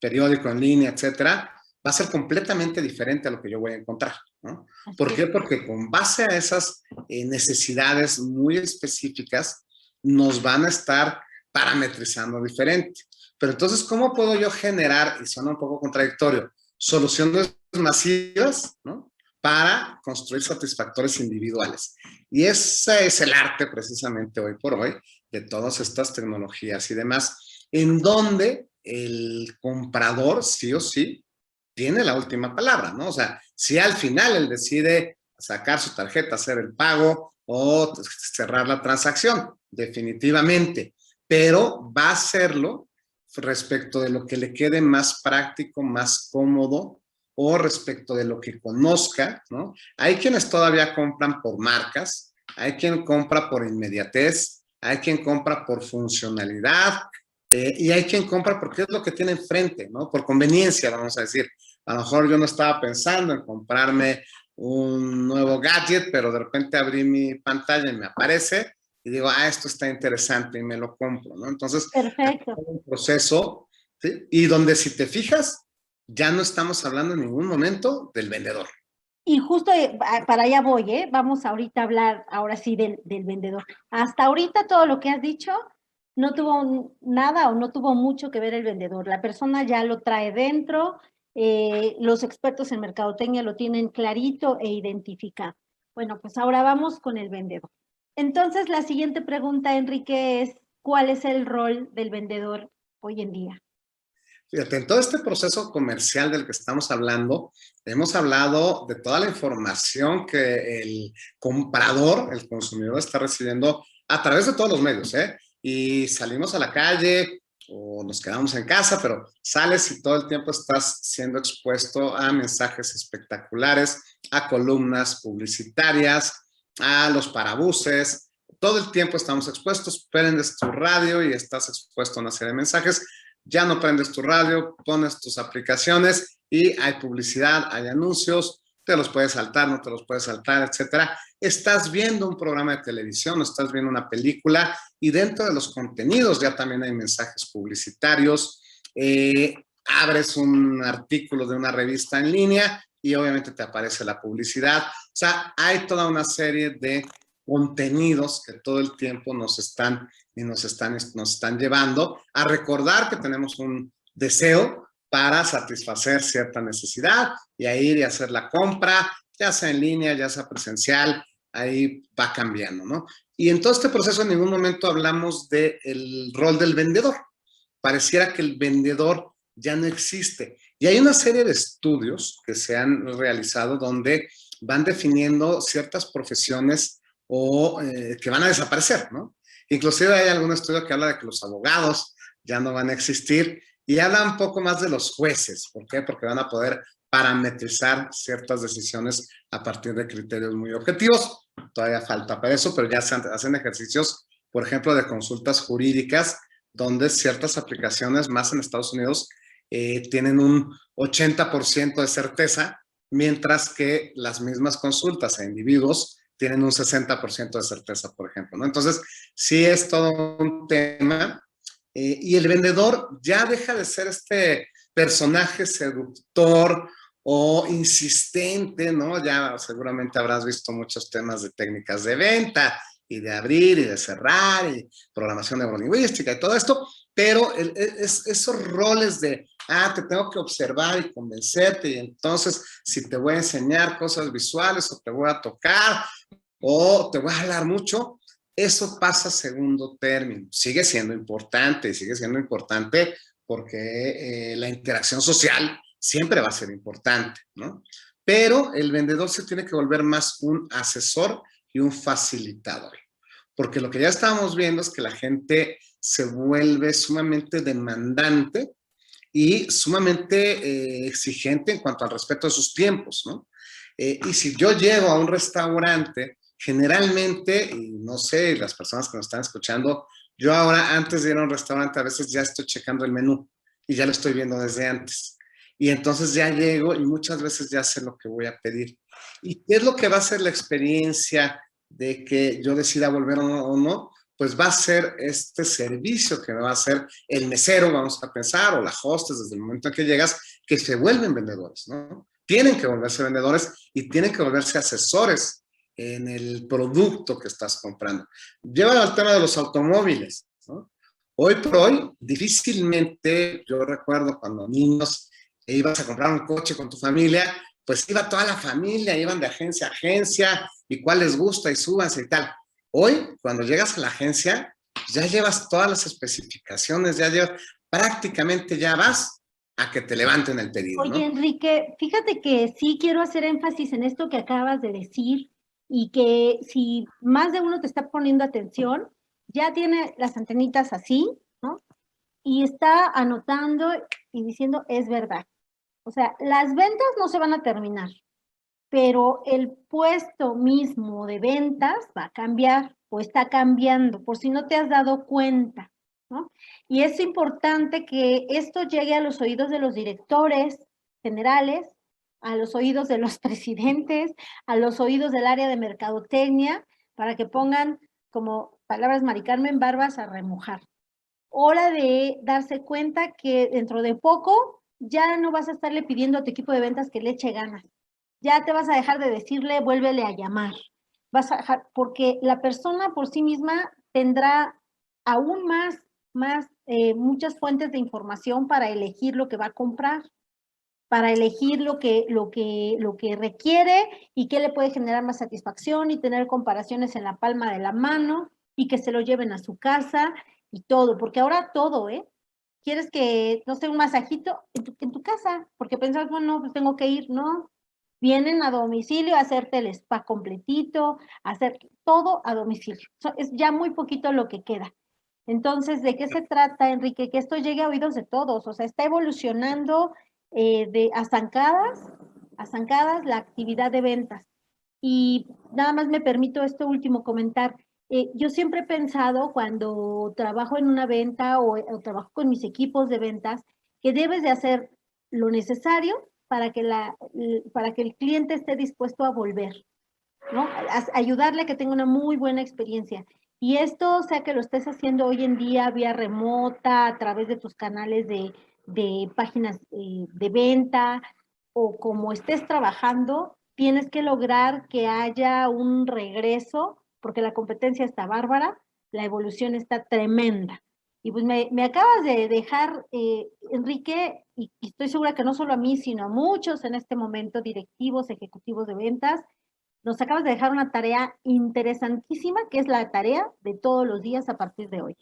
periódico en línea, etcétera, va a ser completamente diferente a lo que yo voy a encontrar, ¿no? ¿Por qué? Porque con base a esas necesidades muy específicas, nos van a estar parametrizando diferente. Pero entonces, ¿cómo puedo yo generar, y suena un poco contradictorio, soluciones masivas, ¿no? Para construir satisfactores individuales? Y ese es el arte precisamente hoy por hoy de todas estas tecnologías y demás, en donde el comprador sí o sí tiene la última palabra, ¿no? O sea, si al final él decide sacar su tarjeta, hacer el pago o cerrar la transacción, definitivamente, pero va a hacerlo respecto de lo que le quede más práctico, más cómodo o respecto de lo que conozca, ¿no? Hay quienes todavía compran por marcas, hay quien compra por inmediatez, hay quien compra por funcionalidad, y hay quien compra porque es lo que tiene enfrente, ¿no? Por conveniencia, vamos a decir. A lo mejor yo no estaba pensando en comprarme un nuevo gadget, pero de repente abrí mi pantalla y me aparece y digo, ah, esto está interesante y me lo compro, ¿no? Entonces, hay Perfecto. un proceso, ¿sí? Y donde si te fijas, ya no estamos hablando en ningún momento del vendedor. Y justo para allá voy, ¿eh? Vamos ahorita a hablar ahora sí del vendedor. Hasta ahorita todo lo que has dicho no tuvo nada o no tuvo mucho que ver el vendedor. La persona ya lo trae dentro, los expertos en mercadotecnia lo tienen clarito e identificado. Bueno, pues ahora vamos con el vendedor. Entonces, la siguiente pregunta, Enrique, es, ¿cuál es el rol del vendedor hoy en día? Fíjate, en todo este proceso comercial del que estamos hablando, hemos hablado de toda la información que el comprador, el consumidor está recibiendo a través de todos los medios, ¿eh? Y salimos a la calle o nos quedamos en casa, pero sales y todo el tiempo estás siendo expuesto a mensajes espectaculares, a columnas publicitarias, a los parabuses. Todo el tiempo estamos expuestos, prendes tu radio y estás expuesto a una serie de mensajes. Ya no prendes tu radio, pones tus aplicaciones y hay publicidad, hay anuncios, te los puedes saltar, no te los puedes saltar, etcétera. Estás viendo un programa de televisión, estás viendo una película y dentro de los contenidos ya también hay mensajes publicitarios. Abres un artículo de una revista en línea y obviamente te aparece la publicidad. O sea, hay toda una serie de contenidos que todo el tiempo nos están llevando a recordar que tenemos un deseo para satisfacer cierta necesidad y a ir y hacer la compra, ya sea en línea, ya sea presencial, ahí va cambiando, ¿no? Y en todo este proceso en ningún momento hablamos del rol del vendedor. Pareciera que el vendedor ya no existe. Y hay una serie de estudios que se han realizado donde van definiendo ciertas profesiones o que van a desaparecer, ¿no? Inclusive hay algún estudio que habla de que los abogados ya no van a existir y habla un poco más de los jueces. ¿Por qué? Porque van a poder parametrizar ciertas decisiones a partir de criterios muy objetivos. Todavía falta para eso, pero ya se hacen ejercicios, por ejemplo, de consultas jurídicas, donde ciertas aplicaciones, más en Estados Unidos, tienen un 80% de certeza, mientras que las mismas consultas a individuos tienen un 60% de certeza, por ejemplo, ¿no? Entonces, sí es todo un tema y el vendedor ya deja de ser este personaje seductor o insistente, ¿no? Ya seguramente habrás visto muchos temas de técnicas de venta y de abrir y de cerrar y programación neurolingüística y todo esto, pero esos roles de, te tengo que observar y convencerte y entonces si te voy a enseñar cosas visuales o te voy a tocar o te voy a hablar mucho, eso pasa a segundo término. Sigue siendo importante porque la interacción social siempre va a ser importante, ¿no? Pero el vendedor se tiene que volver más un asesor y un facilitador. Porque lo que ya estábamos viendo es que la gente se vuelve sumamente demandante y sumamente exigente en cuanto al respeto de sus tiempos, ¿no? Y si yo llego a un restaurante, generalmente, y no sé, las personas que nos están escuchando, yo ahora antes de ir a un restaurante a veces ya estoy checando el menú y ya lo estoy viendo desde antes. Y entonces ya llego y muchas veces ya sé lo que voy a pedir. ¿Y qué es lo que va a ser la experiencia de que yo decida volver o no? Pues va a ser este servicio que me va a hacer el mesero, vamos a pensar, o la hostess desde el momento en que llegas, que se vuelven vendedores, ¿no? Tienen que volverse vendedores y tienen que volverse asesores en el producto que estás comprando. Llévalo al tema de los automóviles, ¿no? Hoy por hoy, difícilmente, yo recuerdo cuando niños ibas a comprar un coche con tu familia, pues iba toda la familia, iban de agencia a agencia, y cuál les gusta, y súbanse y tal. Hoy, cuando llegas a la agencia, ya llevas todas las especificaciones, ya llevas, prácticamente ya vas a que te levanten el pedido, Oye, ¿no? Enrique, fíjate que sí quiero hacer énfasis en esto que acabas de decir y que si más de uno te está poniendo atención, ya tiene las antenitas así, ¿no? Y está anotando y diciendo, es verdad. O sea, las ventas no se van a terminar, pero el puesto mismo de ventas va a cambiar o está cambiando, por si no te has dado cuenta, ¿no? Y es importante que esto llegue a los oídos de los directores generales, a los oídos de los presidentes, a los oídos del área de mercadotecnia, para que pongan, como palabras Mari Carmen, barbas a remojar. Hora de darse cuenta que dentro de poco ya no vas a estarle pidiendo a tu equipo de ventas que le eche ganas. Ya te vas a dejar de decirle, vuélvele a llamar. Vas a dejar, porque la persona por sí misma tendrá aún muchas fuentes de información para elegir lo que va a comprar, para elegir lo que requiere y qué le puede generar más satisfacción y tener comparaciones en la palma de la mano y que se lo lleven a su casa y todo, porque ahora todo, ¿eh? Quieres que, no sé, un masajito en tu casa, porque pensás, bueno, pues tengo que ir, ¿no? Vienen a domicilio a hacerte el spa completito, a hacer todo a domicilio. Es ya muy poquito lo que queda. Entonces, ¿de qué se trata, Enrique? Que esto llegue a oídos de todos, o sea, está evolucionando a zancadas la actividad de ventas. Y nada más me permito esto último comentar. Yo siempre he pensado cuando trabajo en una venta o trabajo con mis equipos de ventas que debes de hacer lo necesario para que el cliente esté dispuesto a volver, ¿no? Ayudarle a que tenga una muy buena experiencia. Y esto, o sea, que lo estés haciendo hoy en día vía remota, a través de tus canales de páginas de venta, o como estés trabajando, tienes que lograr que haya un regreso, porque la competencia está bárbara, la evolución está tremenda. Y pues me acabas de dejar, Enrique, y estoy segura que no solo a mí, sino a muchos en este momento, directivos, ejecutivos de ventas, nos acabas de dejar una tarea interesantísima, que es la tarea de todos los días a partir de hoy.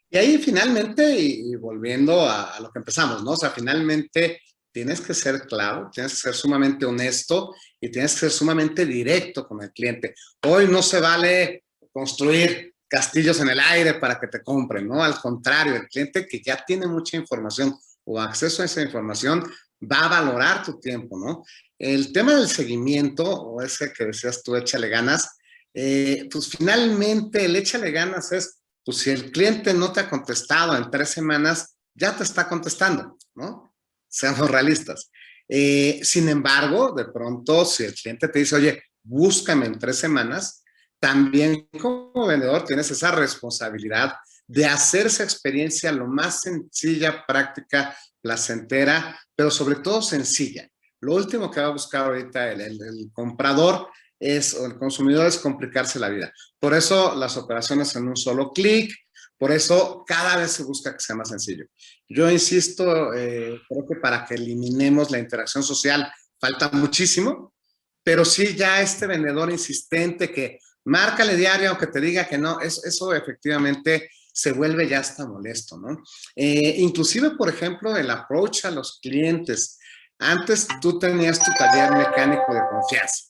Y ahí finalmente, y volviendo a lo que empezamos, ¿no? O sea, finalmente tienes que ser claro, tienes que ser sumamente honesto y tienes que ser sumamente directo con el cliente. Hoy no se vale construir castillos en el aire para que te compren, ¿no? Al contrario, el cliente que ya tiene mucha información o acceso a esa información va a valorar tu tiempo, ¿no? El tema del seguimiento, o ese que decías tú, échale ganas, pues finalmente el échale ganas es, pues si el cliente no te ha contestado en 3 semanas, ya te está contestando, ¿no? Seamos realistas. Sin embargo, de pronto, si el cliente te dice, oye, búscame en 3 semanas, también como vendedor tienes esa responsabilidad de hacer esa experiencia lo más sencilla, práctica, placentera, pero sobre todo sencilla. lo último que va a buscar ahorita el comprador o el consumidor es complicarse la vida. Por eso las operaciones en un solo clic, por eso cada vez se busca que sea más sencillo. Yo insisto, creo que para que eliminemos la interacción social falta muchísimo, pero sí ya este vendedor insistente que márcale diario aunque te diga que no, eso efectivamente se vuelve ya hasta molesto, ¿no? Inclusive, por ejemplo, el approach a los clientes. Antes tú tenías tu taller mecánico de confianza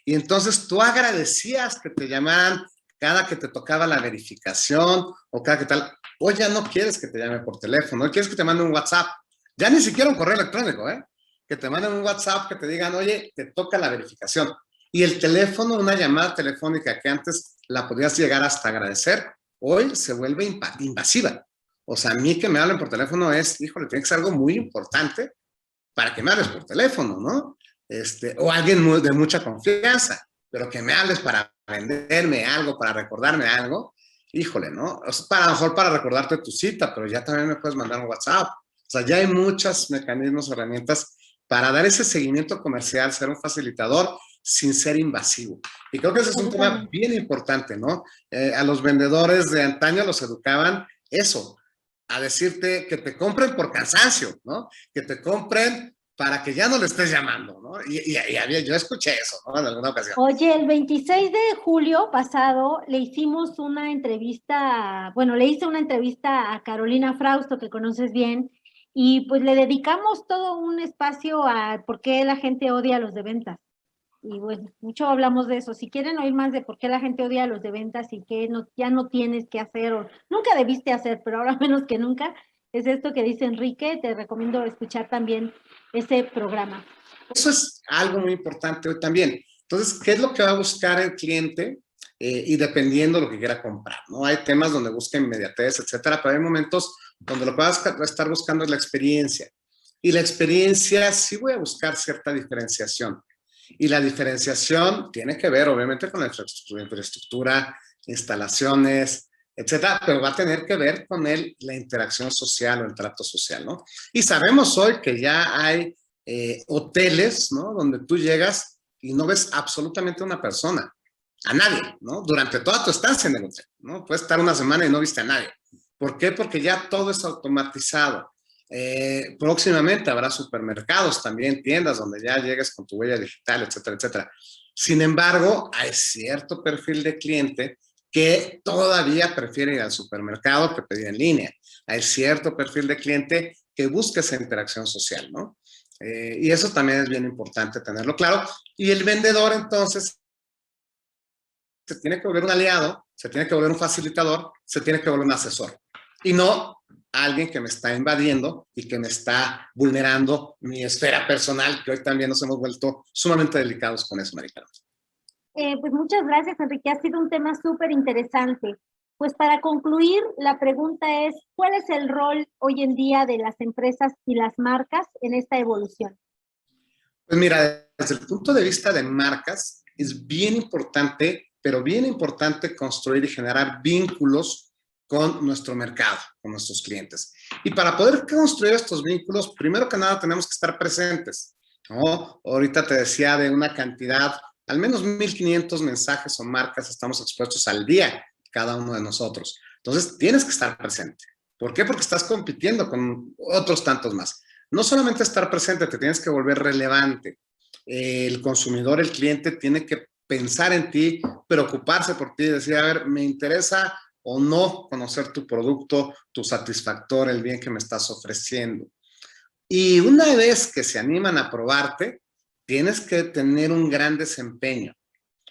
y entonces tú agradecías que te llamaran cada que te tocaba la verificación o cada que tal. Hoy ya no quieres que te llame por teléfono, hoy quieres que te mande un WhatsApp. Ya ni siquiera un correo electrónico, ¿eh? Que te manden un WhatsApp, que te digan, oye, te toca la verificación. Y el teléfono, una llamada telefónica que antes la podías llegar hasta agradecer, hoy se vuelve invasiva. O sea, a mí que me hablen por teléfono es, híjole, tiene que ser algo muy importante para que me hables por teléfono, ¿no? O alguien de mucha confianza, pero que me hables para venderme algo, para recordarme algo, híjole, ¿no? O sea, a lo mejor para recordarte tu cita, pero ya también me puedes mandar un WhatsApp. O sea, ya hay muchos mecanismos, herramientas para dar ese seguimiento comercial, ser un facilitador sin ser invasivo. Y creo que ese es un tema bien importante, ¿no? A los vendedores de antaño los educaban eso, a decirte que te compren por cansancio, ¿no? Que te compren para que ya no le estés llamando, ¿no? Yo escuché eso, ¿no? En alguna ocasión. Oye, el 26 de julio pasado le hicimos una entrevista, bueno, le hice una entrevista a Carolina Frausto, que conoces bien, y pues le dedicamos todo un espacio a por qué la gente odia a los de ventas. Y bueno, mucho hablamos de eso. Si quieren oír más de por qué la gente odia a los de ventas y qué no, ya no tienes que hacer o nunca debiste hacer, pero ahora menos que nunca, es esto que dice Enrique. Te recomiendo escuchar también ese programa. Eso es algo muy importante hoy también. Entonces, ¿qué es lo que va a buscar el cliente? Y dependiendo de lo que quiera comprar, ¿no? Hay temas donde busca inmediatez, etcétera, pero hay momentos donde lo que va a estar buscando es la experiencia. Y la experiencia sí voy a buscar cierta diferenciación. Y la diferenciación tiene que ver, obviamente, con la infraestructura, instalaciones, etcétera, pero va a tener que ver con la interacción social o el trato social, ¿no? Y sabemos hoy que ya hay hoteles, ¿no? Donde tú llegas y no ves absolutamente a una persona, a nadie, ¿no? Durante toda tu estancia en el hotel, ¿no? Puedes estar una semana y no viste a nadie. ¿Por qué? Porque ya todo es automatizado. Próximamente habrá supermercados también, tiendas donde ya llegues con tu huella digital, etcétera, etcétera. Sin embargo, hay cierto perfil de cliente que todavía prefiere ir al supermercado que pedir en línea. Hay cierto perfil de cliente que busca esa interacción social, ¿no? Y eso también es bien importante tenerlo claro. Y el vendedor, entonces, se tiene que volver un aliado, se tiene que volver un facilitador, se tiene que volver un asesor. Y no alguien que me está invadiendo y que me está vulnerando mi esfera personal, que hoy también nos hemos vuelto sumamente delicados con eso, Maricarmen. Pues muchas gracias, Enrique. Ha sido un tema súper interesante. Pues para concluir, la pregunta es, ¿cuál es el rol hoy en día de las empresas y las marcas en esta evolución? Pues mira, desde el punto de vista de marcas, es bien importante, pero bien importante construir y generar vínculos con nuestro mercado, con nuestros clientes. Y para poder construir estos vínculos, primero que nada tenemos que estar presentes, ¿no? Ahorita te decía de una cantidad, al menos 1,500 mensajes o marcas estamos expuestos al día, cada uno de nosotros. Entonces, tienes que estar presente. ¿Por qué? Porque estás compitiendo con otros tantos más. No solamente estar presente, te tienes que volver relevante. El consumidor, el cliente, tiene que pensar en ti, preocuparse por ti, decir, a ver, me interesa o no conocer tu producto, tu satisfactor, el bien que me estás ofreciendo. Y una vez que se animan a probarte, tienes que tener un gran desempeño.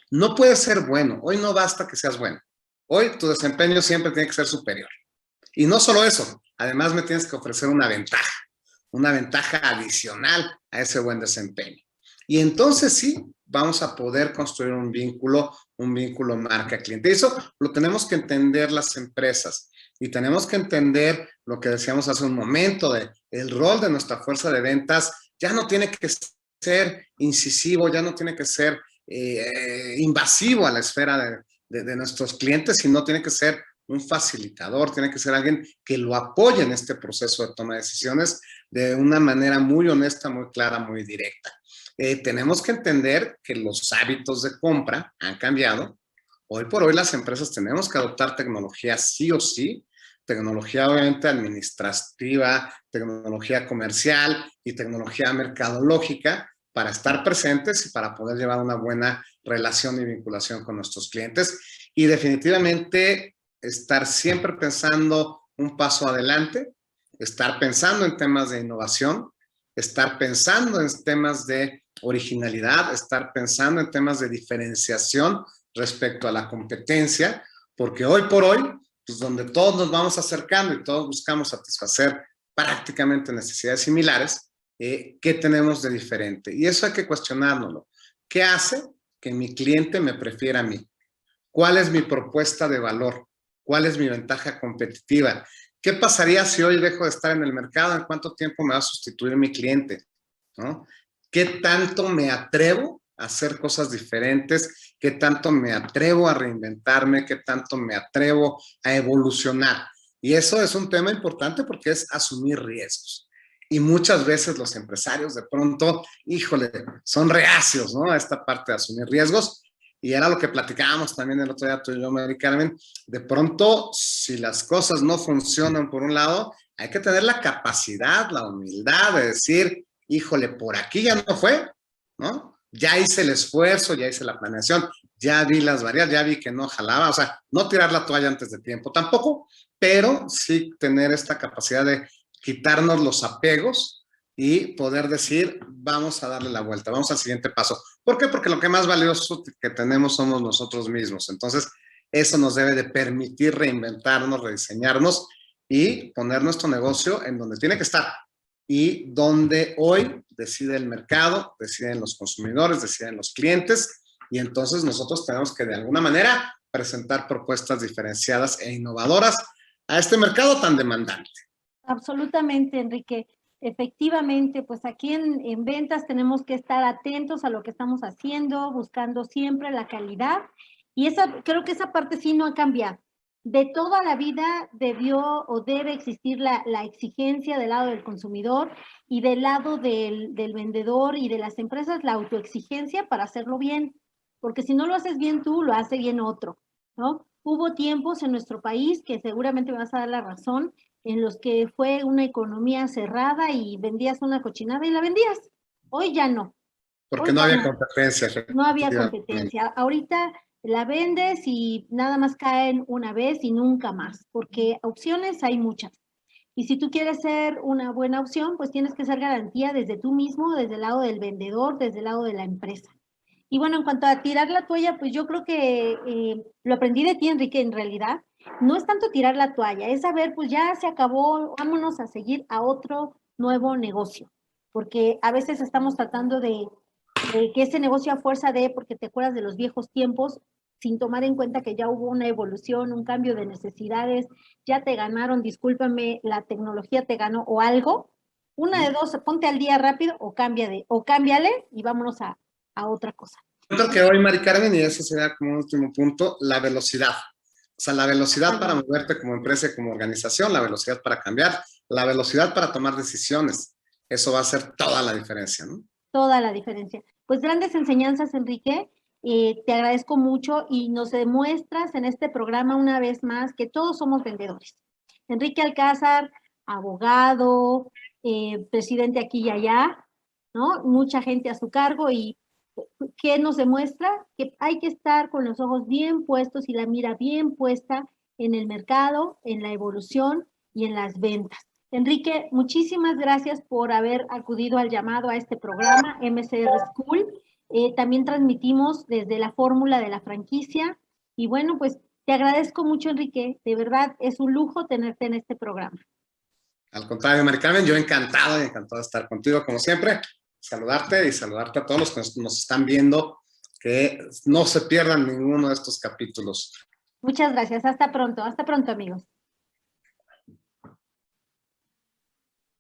No puedes ser bueno, hoy no basta que seas bueno. Hoy tu desempeño siempre tiene que ser superior. Y no solo eso, además me tienes que ofrecer una ventaja adicional a ese buen desempeño. Y entonces sí, vamos a poder construir un vínculo marca-cliente. Eso lo tenemos que entender las empresas y tenemos que entender lo que decíamos hace un momento, el rol de nuestra fuerza de ventas ya no tiene que ser incisivo, ya no tiene que ser invasivo a la esfera de nuestros clientes, sino tiene que ser un facilitador, tiene que ser alguien que lo apoye en este proceso de toma de decisiones de una manera muy honesta, muy clara, muy directa. tenemos que entender que los hábitos de compra han cambiado. Hoy por hoy las empresas tenemos que adoptar tecnología sí o sí, tecnología obviamente administrativa, tecnología comercial y tecnología mercadológica para estar presentes y para poder llevar una buena relación y vinculación con nuestros clientes. Y definitivamente estar siempre pensando un paso adelante, estar pensando en temas de innovación, estar pensando en temas de originalidad, estar pensando en temas de diferenciación respecto a la competencia, porque hoy por hoy, pues donde todos nos vamos acercando y todos buscamos satisfacer prácticamente necesidades similares, ¿qué tenemos de diferente? Y eso hay que cuestionárnoslo. ¿Qué hace que mi cliente me prefiera a mí? ¿Cuál es mi propuesta de valor? ¿Cuál es mi ventaja competitiva? ¿Qué pasaría si hoy dejo de estar en el mercado? ¿En cuánto tiempo me va a sustituir mi cliente? ¿No? ¿Qué tanto me atrevo a hacer cosas diferentes? ¿Qué tanto me atrevo a reinventarme? ¿Qué tanto me atrevo a evolucionar? Y eso es un tema importante porque es asumir riesgos. Y muchas veces los empresarios de pronto, híjole, son reacios, ¿no? A esta parte de asumir riesgos. Y era lo que platicábamos también el otro día tú y yo, Mary Carmen. De pronto, si las cosas no funcionan por un lado, hay que tener la capacidad, la humildad de decir, híjole, por aquí ya no fue, ¿no? Ya hice el esfuerzo, ya hice la planeación, ya vi las variables, ya vi que no jalaba, o sea, no tirar la toalla antes de tiempo tampoco, pero sí tener esta capacidad de quitarnos los apegos y poder decir, vamos a darle la vuelta, vamos al siguiente paso. ¿Por qué? Porque lo que más valioso que tenemos somos nosotros mismos. Entonces, eso nos debe de permitir reinventarnos, rediseñarnos y poner nuestro negocio en donde tiene que estar y donde hoy decide el mercado, deciden los consumidores, deciden los clientes, y entonces nosotros tenemos que de alguna manera presentar propuestas diferenciadas e innovadoras a este mercado tan demandante. Absolutamente, Enrique. Efectivamente, pues aquí en ventas tenemos que estar atentos a lo que estamos haciendo, buscando siempre la calidad. Y creo que esa parte sí no ha cambiado. De toda la vida debió o debe existir la exigencia del lado del consumidor y del lado del vendedor y de las empresas, la autoexigencia para hacerlo bien. Porque si no lo haces bien tú, lo hace bien otro, ¿no? Hubo tiempos en nuestro país, que seguramente me vas a dar la razón, en los que fue una economía cerrada y vendías una cochinada y la vendías. Hoy ya no. Porque Hoy no ya había no. competencia. No había competencia. Ahorita la vendes y nada más caen una vez y nunca más, porque opciones hay muchas. Y si tú quieres ser una buena opción, pues tienes que ser garantía desde tú mismo, desde el lado del vendedor, desde el lado de la empresa. Y bueno, en cuanto a tirar la toalla, pues yo creo que lo aprendí de ti, Enrique, en realidad. No es tanto tirar la toalla, es saber, pues ya se acabó, vámonos a seguir a otro nuevo negocio. Porque a veces estamos tratando de que ese negocio a fuerza de, porque te acuerdas de los viejos tiempos, sin tomar en cuenta que ya hubo una evolución, un cambio de necesidades, ya te ganaron, discúlpame, la tecnología te ganó o algo. Una de dos, ponte al día rápido o cámbiale y vámonos a otra cosa. Yo creo que hoy, Mari Carmen, y ese sería como un último punto, la velocidad. O sea, la velocidad para moverte como empresa y como organización, la velocidad para cambiar, la velocidad para tomar decisiones. Eso va a hacer toda la diferencia, ¿no? Toda la diferencia. Pues grandes enseñanzas, Enrique. Te agradezco mucho y nos demuestras en este programa una vez más que todos somos vendedores. Enrique Alcázar, abogado, presidente aquí y allá, ¿no? Mucha gente a su cargo y ¿qué nos demuestra? Que hay que estar con los ojos bien puestos y la mira bien puesta en el mercado, en la evolución y en las ventas. Enrique, muchísimas gracias por haber acudido al llamado a este programa MCR School. También transmitimos desde la fórmula de la franquicia. Y bueno, pues te agradezco mucho, Enrique. De verdad, es un lujo tenerte en este programa. Al contrario, Mari Carmen, yo encantado y encantado de estar contigo, como siempre. Saludarte y saludarte a todos los que nos están viendo, que no se pierdan ninguno de estos capítulos. Muchas gracias. Hasta pronto, amigos.